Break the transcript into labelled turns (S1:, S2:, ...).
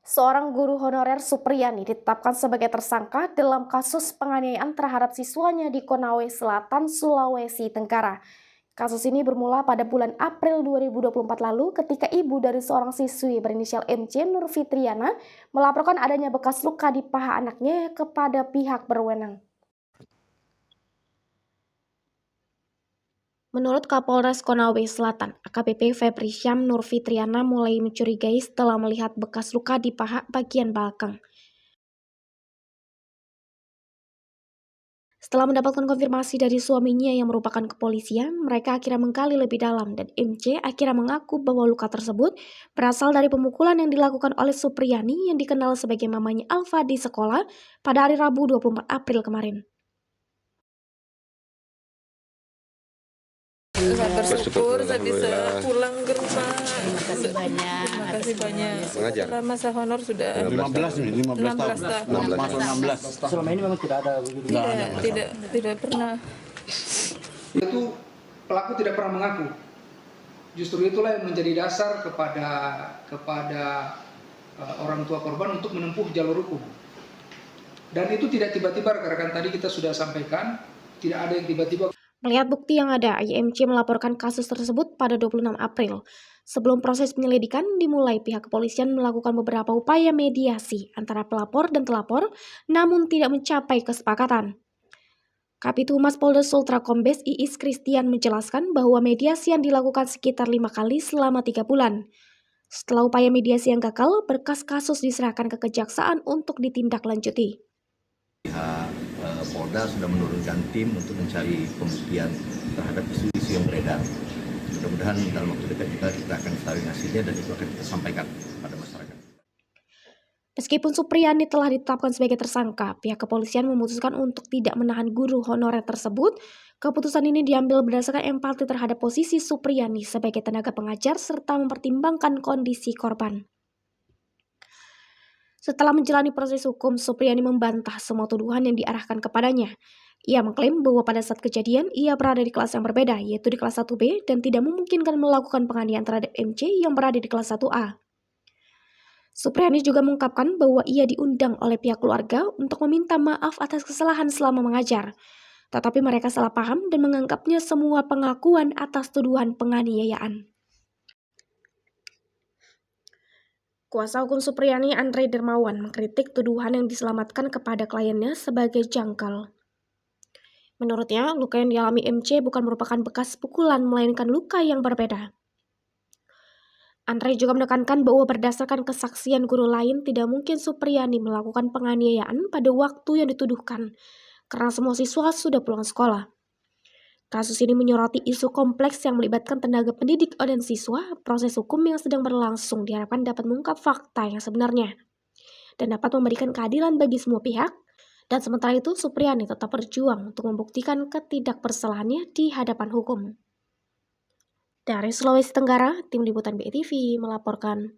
S1: Seorang guru honorer Supriyani ditetapkan sebagai tersangka dalam kasus penganiayaan terhadap siswanya di Konawe Selatan, Sulawesi Tenggara. Kasus ini bermula pada bulan April 2024 lalu ketika ibu dari seorang siswi berinisial MC Nur Fitriana melaporkan adanya bekas luka di paha anaknya kepada pihak berwenang. Menurut Kapolres Konawe Selatan, AKBP Febri Syam Nur Fitriana mulai mencurigai setelah melihat bekas luka di paha bagian belakang. Setelah mendapatkan konfirmasi dari suaminya yang merupakan kepolisian, mereka akhirnya menggali lebih dalam dan MC akhirnya mengaku bahwa luka tersebut berasal dari pemukulan yang dilakukan oleh Supriyani yang dikenal sebagai mamanya Alfa di sekolah pada hari Rabu 24 April kemarin.
S2: Bersyukur saya bisa pulang ke rumah.
S3: Terima kasih banyak.
S2: Terima kasih banyak.
S4: Mengajar.
S2: Setelah masa honor sudah
S4: 15
S2: 16 tahun.
S4: 16.
S5: Selama ini memang tidak ada begitu.
S2: Tidak pernah.
S6: Itu pelaku tidak pernah mengaku. Justru itulah yang menjadi dasar kepada orang tua korban untuk menempuh jalur hukum. Dan itu tidak tiba-tiba, rekan-rekan tadi kita sudah sampaikan, tidak ada yang tiba-tiba.
S1: Melihat bukti yang ada, IMC melaporkan kasus tersebut pada 26 April. Sebelum proses penyelidikan dimulai, pihak kepolisian melakukan beberapa upaya mediasi antara pelapor dan telapor, namun tidak mencapai kesepakatan. Kabid Humas Polda Sultra Kombes Iis Christian menjelaskan bahwa mediasi yang dilakukan sekitar 5 kali selama 3 bulan. Setelah upaya mediasi yang gagal, berkas kasus diserahkan ke kejaksaan untuk ditindaklanjuti.
S7: Polda sudah menurunkan tim untuk mencari pembuktian terhadap isu-isu yang beredar. Mudah-mudahan dalam waktu dekat kita akan saring hasilnya dan itu akan kita sampaikan pada masyarakat.
S1: Meskipun Supriyani telah ditetapkan sebagai tersangka, pihak kepolisian memutuskan untuk tidak menahan guru honorer tersebut. Keputusan ini diambil berdasarkan empati terhadap posisi Supriyani sebagai tenaga pengajar serta mempertimbangkan kondisi korban. Setelah menjalani proses hukum, Supriyani membantah semua tuduhan yang diarahkan kepadanya. Ia mengklaim bahwa pada saat kejadian, ia berada di kelas yang berbeda, yaitu di kelas 1B, dan tidak memungkinkan melakukan penganiayaan terhadap MC yang berada di kelas 1A. Supriyani juga mengungkapkan bahwa ia diundang oleh pihak keluarga untuk meminta maaf atas kesalahan selama mengajar. Tetapi mereka salah paham dan menganggapnya semua pengakuan atas tuduhan penganiayaan. Kuasa hukum Supriyani Andre Dermawan mengkritik tuduhan yang diselamatkan kepada kliennya sebagai janggal. Menurutnya, luka yang dialami MC bukan merupakan bekas pukulan, melainkan luka yang berbeda. Andre juga menekankan bahwa berdasarkan kesaksian guru lain, tidak mungkin Supriyani melakukan penganiayaan pada waktu yang dituduhkan, karena semua siswa sudah pulang sekolah. Kasus ini menyoroti isu kompleks yang melibatkan tenaga pendidik dan siswa. Proses hukum yang sedang berlangsung diharapkan dapat mengungkap fakta yang sebenarnya dan dapat memberikan keadilan bagi semua pihak. Dan sementara itu, Supriyani tetap berjuang untuk membuktikan ketidakbersalahannya di hadapan hukum. Dari Sulawesi Tenggara, Tim Liputan BETV melaporkan.